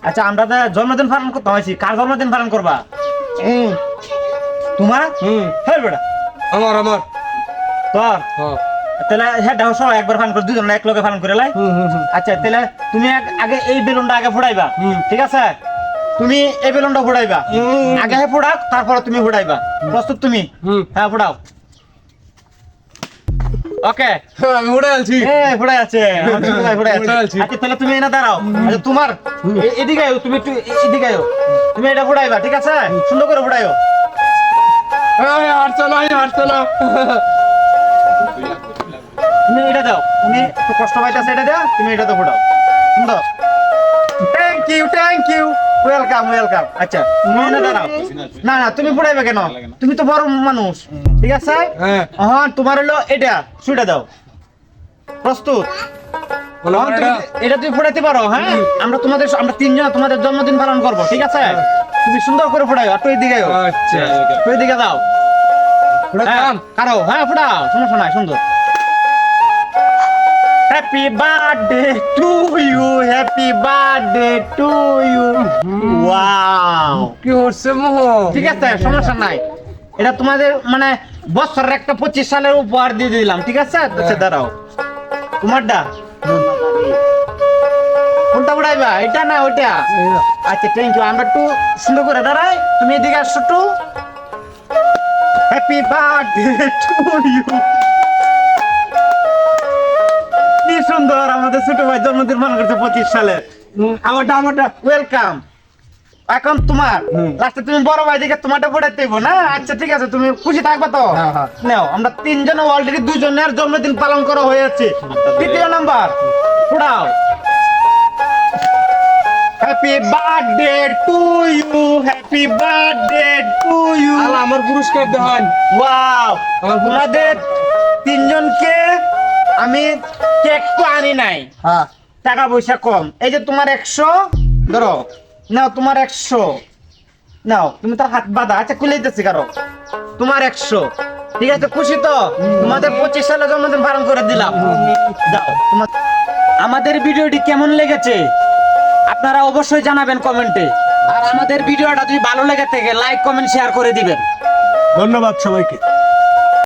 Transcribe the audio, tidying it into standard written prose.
আচ্ছা আমরা তো জন্মদিন পালন করতে হয়েছি, কার জন্মদিন পালন করবা? তোমার? হ্যাঁ বেটা আমার তোর। হ্যাঁ তাহলে হ্যাঁ দেখো সবাই একবার পালন করে, দুজন এক লগে পালন করে লাই। আচ্ছা তাহলে তুমি আগে এই বেলুনটা আগে ফুটাইবা, ঠিক আছে? তুমি এই বেলুনটা ফুটাইবা আগে, হ্যাঁ ফুটাও, তারপরে তুমি ফুটাইবা। প্রস্তুত তুমি? হ্যাঁ ফুটাও। ওকে আমি উড়ে আছি। ফুটাই আছে, ফুটাই আছে। আচ্ছা তাহলে তুমি এনে দাঁড়াও। আচ্ছা তোমার এদিকে আয়ো, তুমি একটু এদিকে আয়ো, তুমি এটা ফুটাইবা, ঠিক আছে? সুন্দর করে ফুটাইও। আর চলো তুমি এটা দাও, তুমি একটু কষ্ট পাইতেছে, এটা দাও, তুমি এটা তো ফুটাও। সুন্দর, থ্যাংক ইউ, ওয়েলকাম। আচ্ছা তুমি এনে দাঁড়াও। না না তুমি ফুটাইবে কেন? তুমি তো বড় মানুষ, ঠিক আছে? হ্যাঁ তোমার হলো এটা, সুইটা দাও। প্রস্তুত? এটা তুমি ফুটাইতে পারো। হ্যাঁ আমরা তিনজন তোমাদের জন্মদিন পালন করবো, ঠিক আছে? তুমি সুন্দর করে ফুটাইও। আর তুই দিকে আচ্ছা তুই দিকে দাও। কারো হ্যাঁ ফুটাও, সমস্যা নাই। সুন্দর। Happy birthday to you, happy birthday to you. Wow, কি হচ্ছে মোহ? ঠিক আছে সমস্যা নাই। এটা তোমাদের মানে বছরের একটা 25 সালের উপহার দিয়ে দিলাম, ঠিক আছে? আচ্ছা দাঁড়াও, তোমারটা কোনটা উড়াইবা? এটা না ওইটা? আচ্ছা থ্যাংক ইউ। আমরা একটু সুন্দর করে দাঁড়াই, তুমি এদিকে আসো একটু। Happy birthday to you. কি সুন্দর, আমাদের ছোট ভাই জন্মদিন পালন করছে 25 সালে। আমারটা ওয়েলকাম। এখন তোমার লাস্টে তুমি বড় ভাই দিকে তোমারটা পড়াইতে হইব না? আচ্ছা ঠিক আছে, তুমি খুশি থাকবা তো? নাও, আমরা তিনজন অলরেডি দুজনের জন্মদিন পালন করা হয়েছে। তৃতীয় নাম্বার পড়াও। Happy birthday to you, happy birthday to you. আমার পুরস্কার দেন। ওয়াও, তোমাদের তিনজনকে আমি কেক তো আনি নাই, টাকা পয়সা কম। এই যে তোমার 100 ধরো, নাও তোমার 100 নাও। তুমি তো হাত বাঁধা। আচ্ছা খুলে দিতেছি কারো, তোমার 100, ঠিক আছে? খুশি তো? তোমাদের 25 সালে জন্মদিন পালন করে দিলাম। দাও তোমার। আমাদের ভিডিওটি কেমন লেগেছে আপনারা অবশ্যই জানাবেন কমেন্টে। আর আমাদের ভিডিওটা যদি ভালো লেগে থাকে লাইক কমেন্ট শেয়ার করে দিবেন। ধন্যবাদ সবাইকে।